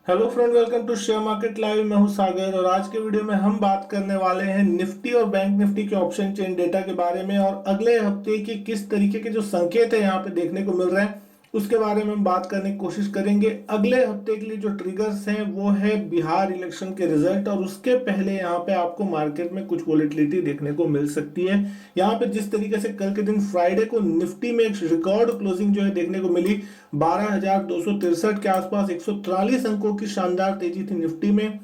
Hello friend, welcome to share market live. मैं हूं सागर और आज के वीडियो में हम बात करने वाले हैं निफ्टी और बैंक निफ्टी के ऑप्शन चेन डेटा के बारे में और अगले हफ्ते की किस तरीके के जो संकेत है यहाँ पे देखने को मिल रहे हैं उसके बारे में हम बात करने की कोशिश करेंगे। अगले हफ्ते के लिए जो ट्रिगर्स हैं वो है बिहार इलेक्शन के रिजल्ट और उसके पहले यहाँ पे आपको मार्केट में कुछ वॉलेटिलिटी देखने को मिल सकती है। यहाँ पे जिस तरीके से कल के दिन फ्राइडे को निफ्टी में एक रिकॉर्ड क्लोजिंग जो है देखने को मिली 12,263 के आसपास, 143 अंकों की शानदार तेजी थी निफ्टी में।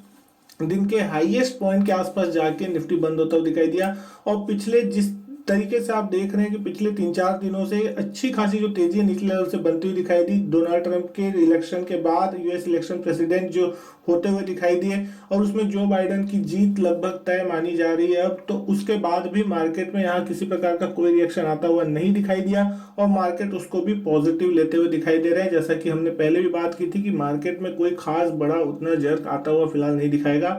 दिन के हाईएस्ट पॉइंट के आसपास जाके निफ्टी बंद होता हुआ दिखाई दिया और पिछले जिस तरीके से आप देख रहे हैं कि पिछले 3-4 दिनों से अच्छी खासी जो तेजी है निचले लेवल से बनती हुई दिखाई दी। डोनाल्ड ट्रंप के इलेक्शन के बाद यूएस इलेक्शन प्रेसिडेंट जो होते हुए दिखाई दिए और उसमें जो बाइडेन की जीत लगभग तय मानी जा रही है अब, तो उसके बाद भी मार्केट में यहाँ किसी प्रकार का कोई रिएक्शन आता हुआ नहीं दिखाई दिया और मार्केट उसको भी पॉजिटिव लेते हुए दिखाई दे रहा है। जैसा कि हमने पहले भी बात की थी कि मार्केट में कोई खास बड़ा उतना जर्क आता हुआ फिलहाल नहीं दिखाएगा।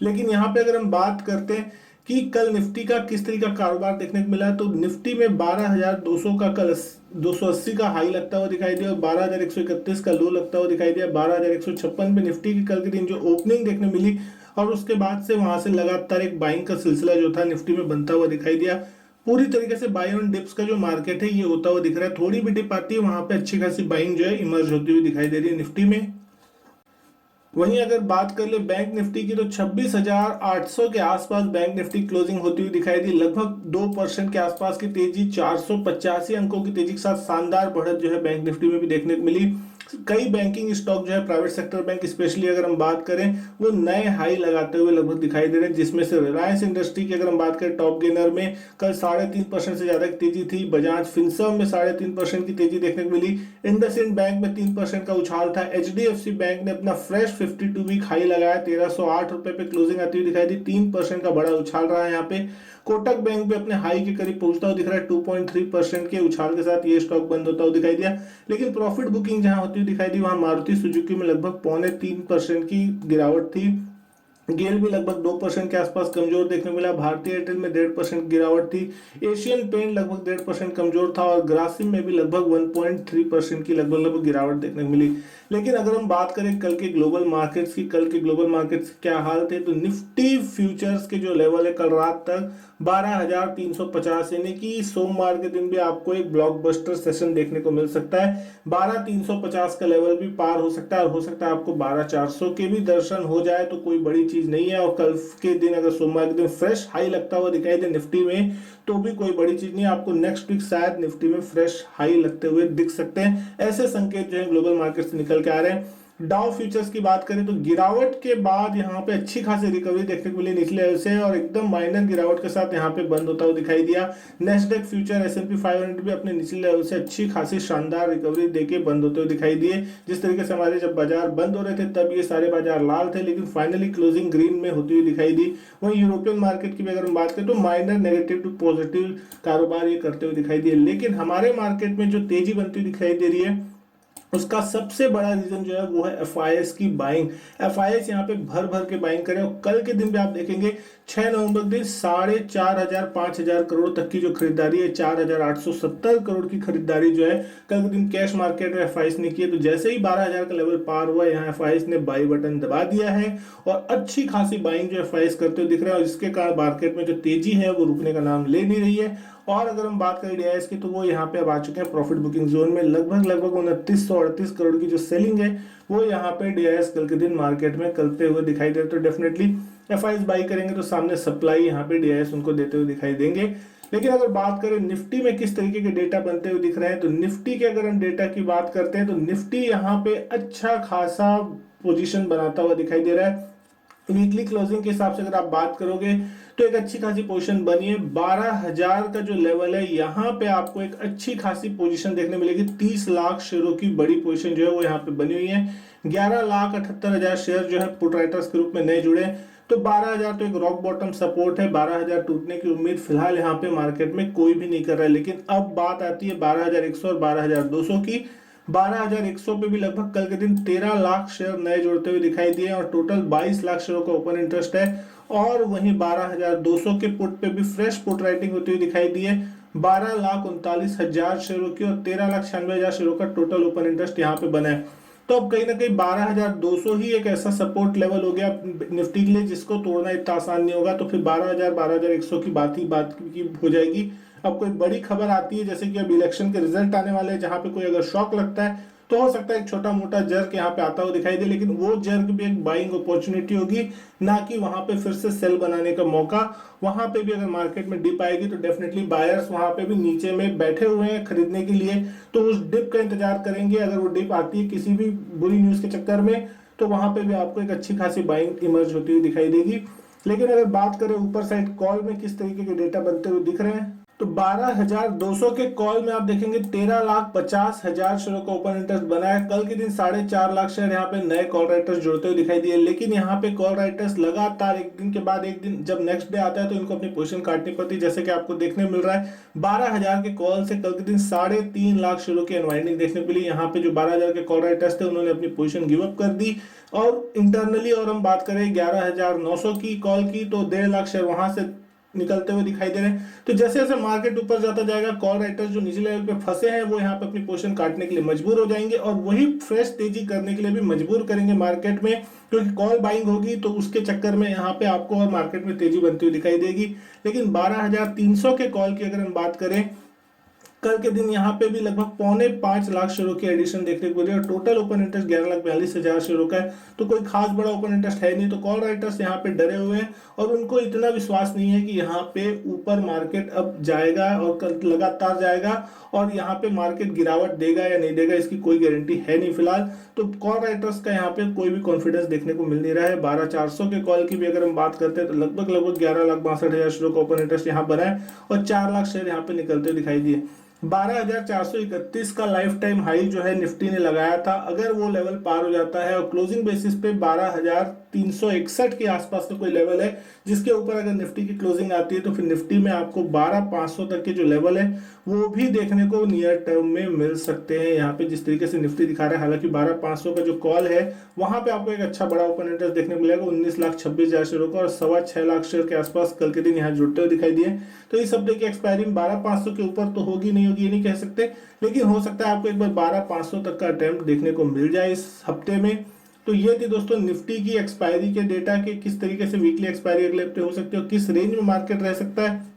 लेकिन यहाँ पे अगर हम बात करते हैं कि कल निफ्टी का किस तरीके का कारोबार देखने को मिला है, तो निफ्टी में 12,200 का कल 280 का हाई लगता हुआ दिखाई दिया और 12,131 का लो लगता हुआ दिखाई दिया। 12,156 पे निफ्टी की कल के दिन जो ओपनिंग देखने मिली और उसके बाद से वहां से लगातार एक बाइंग का सिलसिला जो था निफ्टी में बनता हुआ दिखाई दिया। पूरी तरीके से बाय ऑन डिप्स का जो मार्केट है ये होता हुआ दिख रहा है। थोड़ी भी डिप आती है वहां पे अच्छी खासी बाइंग जो है इमर्ज होती हुई दिखाई दे रही है निफ्टी में। वहीं अगर बात कर ले बैंक निफ्टी की तो 26,800 के आसपास बैंक निफ्टी क्लोजिंग होती हुई दिखाई दी। लगभग 2% के आसपास की तेजी, 485 अंकों की तेजी के साथ शानदार बढ़त जो है बैंक निफ्टी में भी देखने को मिली। कई बैंकिंग स्टॉक जो है प्राइवेट सेक्टर बैंक स्पेशली अगर हम बात करें वो नए हाई लगाते हुए लगभग दिखाई दे रहे हैं, जिसमें से रिलायंस इंडस्ट्री की अगर हम बात करें टॉप गेनर में कल 3.5% से ज्यादा की तेजी थी। बजाज फिनसर्व में 3.5% की तेजी देखने को मिली। इंडसइंड बैंक में 3% का उछाल था। एचडीएफसी बैंक ने अपना फ्रेश 52 वीक हाई लगाया, 1308 रुपए पे क्लोजिंग आती हुई दिखाई दी। 3% का बड़ा उछाल रहा है यहाँ पे। कोटक बैंक भी अपने हाई के करीब पहुंचता हुआ दिख रहा है। 2.3% के उछाल के साथ ये स्टॉक बंद होता हुआ दिखाई दिया। लेकिन प्रॉफिट बुकिंग जहां होती हुई दिखाई दी वहां मारुति सुजुकी में लगभग 0.25% की गिरावट थी। गेल भी लगभग 2% के आसपास कमजोर देखने को मिला। भारतीय एयरटेल में 1.5% गिरावट थी। एशियन पेंट लगभग 1.5% कमजोर था और ग्रासिम में भी लगभग 1.3% की लगभग गिरावट देखने को मिली। लेकिन अगर हम बात करें कल के ग्लोबल मार्केट्स की, कल के ग्लोबल मार्केट्स क्या हाल थे, तो निफ्टी फ्यूचर्स के जो लेवल है कल रात तक 12,350, यानी कि सोमवार के दिन भी आपको एक ब्लॉकबस्टर सेशन देखने को मिल सकता है। 12,350 का लेवल भी पार हो सकता है और हो सकता है आपको 12,400 के भी दर्शन हो जाए तो कोई बड़ी चीज नहीं है। और कल के दिन अगर सोमवार के दिन फ्रेश हाई लगता हुआ दिखाई दे निफ्टी में तो भी कोई बड़ी चीज नहीं है। आपको नेक्स्ट वीक शायद निफ्टी में फ्रेश हाई लगते हुए दिख सकते हैं। ऐसे संकेत जो है ग्लोबल मार्केट से निकल के आ रहे हैं। डाउ फ्यूचर्स की बात करें तो गिरावट के बाद यहाँ पे अच्छी खासी रिकवरी देखने को मिली निचले लेवल से और एकदम माइनर गिरावट के साथ यहाँ पे बंद होता हुआ दिखाई दिया। नेस्डेक फ्यूचर, एसएनपी 500 भी अपने निचले लेवल से अच्छी खासी शानदार रिकवरी देके बंद होते हुए दिखाई दिए। जिस तरीके से हमारे जब बाजार बंद हो रहे थे तब ये सारे बाजार लाल थे, लेकिन फाइनली क्लोजिंग ग्रीन में होती हुई दिखाई दी। वहीं यूरोपियन मार्केट की भी अगर हम बात करें तो माइनर नेगेटिव टू पॉजिटिव कारोबार ये करते हुए दिखाई दिए। लेकिन हमारे मार्केट में जो तेजी बनती हुई दिखाई दे रही है उसका सबसे बड़ा रीजन जो है वो है एफआईएस की बाइंग। एफआईएस यहाँ पे भर भर के बाइंग करे और कल के दिन भी आप देखेंगे 6 नवंबर के दिन 4,500 5,000 करोड़ तक की जो खरीदारी है, 4,870 करोड़ की खरीदारी जो है कल के दिन कैश मार्केट में एफआईएस ने की है। तो जैसे ही 12,000 का लेवल पार हुआ यहाँ एफआईएस ने बाई बटन दबा दिया है और अच्छी खासी बाइंग जो एफआईएस करते हुए दिख रहा है और जिसके कारण मार्केट में जो तेजी है वो रुकने का नाम ले नहीं रही है। और अगर हम बात करें डीआईएस की तो वो यहाँ पे अब आ चुके हैं प्रॉफिट बुकिंग जोन में। लगभग 2938 करोड़ की जो सेलिंग है वो यहाँ पे डीआईएस कल के दिन मार्केट में करते हुए दिखाई दे रहे। तो डेफिनेटली एफआईएस बाई करेंगे तो सामने सप्लाई यहाँ पे डीआईएस उनको देते हुए दिखाई देंगे। लेकिन अगर बात करें निफ्टी में किस तरीके के डेटा बनते हुए दिख रहे हैं तो निफ्टी के अगर हम डेटा की बात करते हैं तो निफ्टी यहाँ पे अच्छा खासा पोजीशन बनाता हुआ दिखाई दे रहा है। वीकली क्लोजिंग के हिसाब से अगर आप बात करोगे तो एक अच्छी खासी पोजीशन बनी है। 12,000 का जो लेवल है यहाँ पे आपको एक अच्छी खासी पोजीशन देखने मिलेगी। 30 लाख शेयरों की बड़ी पोजीशन जो है वो यहाँ पे बनी हुई है। 11,78,000 शेयर जो है पुट राइटर्स के रूप में नए जुड़े। तो 12,000 तो एक रॉक बॉटम सपोर्ट है। 12,000 टूटने की उम्मीद फिलहाल यहाँ पे मार्केट में कोई भी नहीं कर रहा है। लेकिन अब बात आती है 12,100 और 12,200 की। 12,100 पे भी लगभग कल के दिन 13 लाख शेयर नए जुड़ते हुए दिखाई दिए और टोटल 22 लाख शेयरों का ओपन इंटरेस्ट है। और वहीं 12,200 के पुट पे भी फ्रेश पुट राइटिंग होती हुई दिखाई दी है। 12,39,000 शेयरों की और 13,96,000 शेयरों का टोटल ओपन इंटरेस्ट यहाँ पे बना है। तो अब कहीं ना कहीं 12,200 ही एक ऐसा सपोर्ट लेवल हो गया निफ्टी के लिए जिसको तोड़ना इतना आसान नहीं होगा। तो फिर 12,000 12,100 की बात की हो जाएगी। अब कोई बड़ी खबर आती है जैसे कि अब इलेक्शन के रिजल्ट आने वाले हैं, जहां पे कोई अगर शॉक लगता है तो हो सकता है एक छोटा मोटा जर्क यहाँ पे आता हुआ दिखाई दे, लेकिन वो जर्क भी एक बाइंग अपॉर्चुनिटी होगी, ना कि वहां पे फिर से सेल बनाने का मौका। वहां पे भी अगर मार्केट में डिप आएगी तो डेफिनेटली बायर्स वहां पे भी नीचे में बैठे हुए हैं खरीदने के लिए, तो उस डिप का इंतजार करेंगे। अगर वो डिप आती है किसी भी बुरी न्यूज के चक्कर में तो वहां पे भी आपको एक अच्छी खासी बाइंग इमर्ज होती हुई दिखाई देगी। लेकिन अगर बात करें ऊपर साइड कॉल में किस तरीके के डेटा बनते हुए दिख रहे हैं, तो 12,200 के कॉल में आप देखेंगे 13,50,000 शेयरों का ओपन इंटरेस्ट बना है। कल के दिन 4.5 लाख शेयर यहाँ पे नए कॉल राइटर्स जुड़ते हुए दिखाई दिए, लेकिन यहाँ पे कॉल राइटर्स लगातार एक दिन के बाद एक दिन जब नेक्स्ट डे आता है तो इनको अपनी पोजीशन काटनी पड़ती है, जैसे कि आपको देखने मिल रहा है 12,000 के कॉल से कल के दिन 3.5 लाख शेयरों की अनवाइंडिंग देखने को मिली। यहाँ पे जो 12,000 के कॉल राइटर्स थे उन्होंने अपनी पोजीशन गिव अप कर दी, और इंटरनली और हम बात करें 11,900 की कॉल की तो 1.5 लाख शेयर वहां से निकलते हुए दिखाई दे रहे हैं। तो जैसे जैसे मार्केट ऊपर जाता जाएगा कॉल राइटर्स जो निचले लेवल पे फंसे हैं वो यहाँ पे अपनी पोजीशन काटने के लिए मजबूर हो जाएंगे, और वही फ्रेश तेजी करने के लिए भी मजबूर करेंगे मार्केट में, क्योंकि कॉल बाइंग होगी तो उसके चक्कर में यहाँ पे आपको और मार्केट में तेजी बनती हुई दिखाई देगी। लेकिन 12,300 के कॉल की अगर हम बात करें, कल के दिन यहाँ पे भी लगभग 4.25 लाख शेयरों की एडिशन देखने को मिली, और टोटल ओपन इंटरेस्ट 11,42,000 शेयरों का है। तो कोई खास बड़ा ओपन इंटरेस्ट है नहीं, तो कॉल राइटर्स यहाँ पे डरे हुए हैं और उनको इतना विश्वास नहीं है कि यहाँ पे ऊपर मार्केट अब जाएगा और लगातार जाएगा, और यहाँ पे मार्केट गिरावट देगा या नहीं देगा इसकी कोई गारंटी है नहीं फिलहाल। तो कॉल राइटर्स का यहाँ पे कोई भी कॉन्फिडेंस देखने को मिल नहीं रहा है। 12,400 के कॉल की भी अगर हम बात करते हैं तो लगभग 11,62,000 शेयरों का ओपन इंटरेस्ट यहाँ बना है, और 4 लाख शेयर यहाँ पे निकलते हुए दिखाई दिए। 12,431 का लाइफ टाइम हाई जो है निफ्टी ने लगाया था, अगर वो लेवल पार हो जाता है और क्लोजिंग बेसिस पे 12,361 के आसपास का कोई लेवल है जिसके ऊपर अगर निफ्टी की क्लोजिंग आती है तो फिर निफ्टी में आपको 12,500 तक के जो लेवल है वो भी देखने को नियर टर्म में मिल सकते हैं। यहाँ पे जिस तरीके से निफ्टी दिखा रहा है, हालांकि 12,500 का जो कॉल है वहां पे आपको एक अच्छा बड़ा ओपन इंटरेस्ट देखने को मिलेगा 19,26,000 शेयरों का, और 6.25 लाख शेयर के आसपास कल के दिन यहाँ जुड़ते हुए दिखाई दिए। तो इस हफ्ते की एक्सपायरी 12,500 के ऊपर तो होगी नहीं होगी ये नहीं कह सकते, लेकिन हो सकता है आपको एक बार 12,500 तक का अटेम्प्ट देखने को मिल जाए इस हफ्ते में। तो ये थी दोस्तों निफ्टी की एक्सपायरी के डेटा के किस तरीके से वीकली एक्सपायरी अगले हफ्ते हो सकती है और किस रेंज में मार्केट रह सकता है।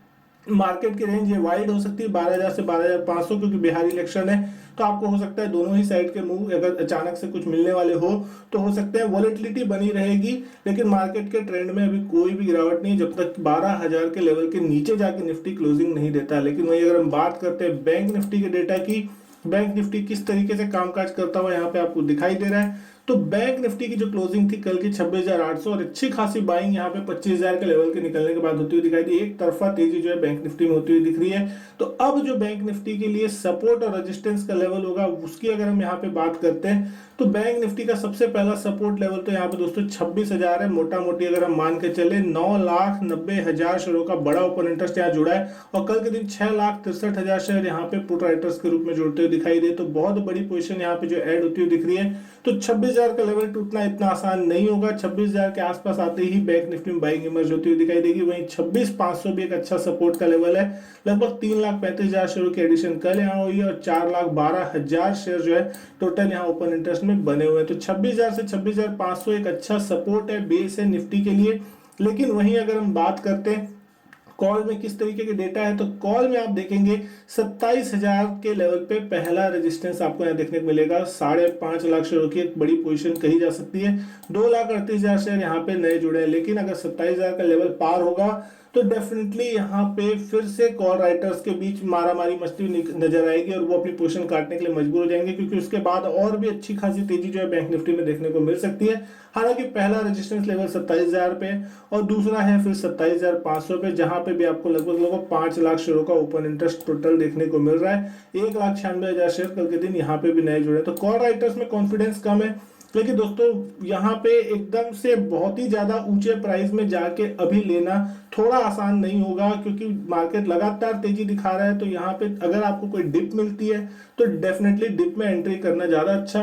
मार्केट की रेंज ये वाइड हो सकती है 12,000 से 12,500, क्योंकि बिहार इलेक्शन है तो आपको हो सकता है दोनों ही साइड के मूव अगर अचानक से कुछ मिलने वाले हो तो हो सकते हैं वॉलेटिलिटी बनी रहेगी, लेकिन मार्केट के ट्रेंड में अभी कोई भी गिरावट नहीं जब तक 12,000 के लेवल के नीचे जाके निफ्टी क्लोजिंग नहीं देता। लेकिन वही अगर हम बात करते हैं बैंक निफ्टी के डेटा की, बैंक निफ्टी किस तरीके से कामकाज करता हुआ यहाँ पे आपको दिखाई दे रहा है। तो बैंक निफ्टी की जो क्लोजिंग थी कल की 26,800, और अच्छी खासी बाइंग यहाँ पे 25,000 के लेवल के निकलने के बाद होती हुई दिखाई दी। एक तरफा तेजी जो है बैंक निफ्टी में होती हुई दिख रही है। तो अब जो बैंक निफ्टी के लिए सपोर्ट और रेजिस्टेंस का लेवल होगा उसकी अगर हम यहाँ पे बात करते हैं तो बैंक निफ्टी का सबसे पहला सपोर्ट लेवल तो यहाँ पे दोस्तों 26,000 है। मोटा मोटी अगर हम मान के चले 9,90,000 शेयरों का बड़ा ओपन इंटरेस्ट यहाँ जुड़ा है, और कल के दिन 6,63,000 शेयर यहाँ पे पुट राइटर्स के रूप में जुड़ते हुए दिखाई दे। तो बहुत बड़ी पोजीशन यहाँ पे जो ऐड होती हुई दिख रही है। तो 26,000 का लेवल टूटना इतना आसान नहीं होगा। 26,000 के आसपास आते ही बैंक निफ्टी में बाइंग इमर्ज होती हुई दिखाई देगी। वहीं 26,500 भी एक अच्छा सपोर्ट का लेवल है। लगभग 3,35,000 शेयरों की एडिशन कल यहाँ हुई है, और 4,12,000 शेयर जो है टोटल यहाँ ओपन इंटरेस्ट में बने हुए हैं। तो 26,000 से 26,500 एक अच्छा सपोर्ट है, बेस है निफ्टी के लिए। लेकिन वहीं अगर हम बात करते हैं कॉल में किस तरीके के डेटा है, तो कॉल में आप देखेंगे 27,000 के लेवल पे पहला रेजिस्टेंस आपको यहाँ देखने को मिलेगा। 5.5 लाख शेयरों की एक बड़ी पोजीशन कही जा सकती है। 2,38,000 शेयर यहाँ पे नए जुड़े हैं, लेकिन अगर 27,000 का लेवल पार होगा तो डेफिनेटली यहाँ पे फिर से कॉल राइटर्स के बीच मारामारी मस्ती नजर आएगी और वो अपनी पोजीशन काटने के लिए मजबूर हो जाएंगे, क्योंकि उसके बाद और भी अच्छी खासी तेजी जो है बैंक निफ्टी में देखने को मिल सकती है। हालांकि पहला रेजिस्टेंस लेवल 27,000 पे और दूसरा है फिर 27,500 पे, जहां पे भी आपको लगभग 5 लाख शेयरों का ओपन इंटरेस्ट टोटल देखने को मिल रहा है। 1,96,000 शेयर कल के दिन यहाँ पे भी नए जुड़े। तो कॉल राइटर्स में कॉन्फिडेंस कम है, लेकिन दोस्तों यहाँ पे एकदम से बहुत ही ज्यादा ऊंचे प्राइस में जाके अभी लेना थोड़ा आसान नहीं होगा, क्योंकि मार्केट लगातार तेजी दिखा रहा है। तो यहाँ पे अगर आपको कोई डिप मिलती है तो डेफिनेटली डिप में एंट्री करना ज्यादा अच्छा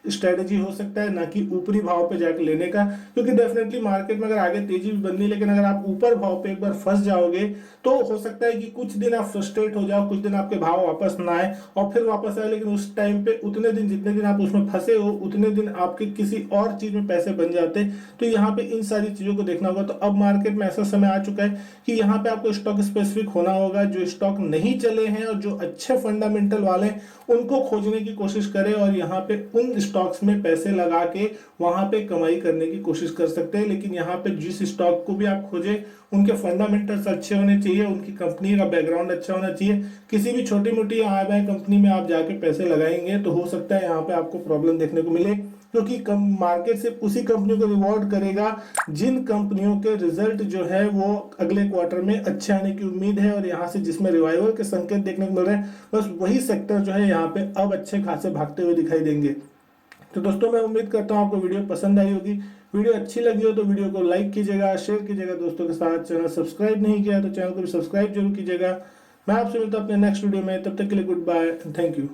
स्ट्रेटेजी हो सकता है, ना कि ऊपरी भाव पे जाके लेने का, क्योंकि डेफिनेटली मार्केट में अगर आगे तेजी भी बननी, लेकिन अगर आप ऊपर भाव पे एक बार फंस जाओगे तो हो सकता है कि कुछ दिन आप फ्रस्ट्रेट हो जाओ, कुछ दिन आपके भाव वापस ना आए और फिर वापस आए, लेकिन उस टाइम पे उतने दिन जितने दिन आप उसमें फंसे हो उतने दिन आपके किसी और चीज में पैसे बन जाते। तो यहाँ पे इन सारी चीजों को देखना होगा। तो अब मार्केट में ऐसा समय आ चुका है कि यहाँ पे आपको स्टॉक स्पेसिफिक होना होगा, जो स्टॉक नहीं चले हैं और जो अच्छे फंडामेंटल वाले उनको खोजने की कोशिश करें और यहाँ पे उन स्टॉक्स में पैसे लगा के वहां पे कमाई करने की कोशिश कर सकते हैं। लेकिन यहाँ पे जिस स्टॉक को भी आप खोजें उनके फंडामेंटल्स अच्छे होने चाहिए, उनकी कंपनी का बैकग्राउंड अच्छा होना चाहिए। किसी भी छोटी मोटी आय बाय कंपनी में आप जाके पैसे लगाएंगे तो हो सकता है यहाँ पे आपको प्रॉब्लम देखने को मिले, क्योंकि मार्केट सिर्फ उसी कंपनियों को रिवॉर्ड करेगा जिन कंपनियों के रिजल्ट जो है वो अगले क्वार्टर में अच्छे आने की उम्मीद है और यहाँ से जिसमें रिवाइवल के संकेत देखने को मिल रहे हैं, बस वही सेक्टर जो है यहाँ पे अब अच्छे खासे भागते हुए दिखाई देंगे। तो दोस्तों मैं उम्मीद करता हूँ आपको वीडियो पसंद आई होगी। वीडियो अच्छी लगी हो तो वीडियो को लाइक कीजिएगा, शेयर कीजिएगा दोस्तों के साथ। चैनल सब्सक्राइब नहीं किया तो चैनल को भी सब्सक्राइब जरूर कीजिएगा। मैं आपसे मिलता हूँ अपने नेक्स्ट वीडियो में, तब तक के लिए good bye and thank you.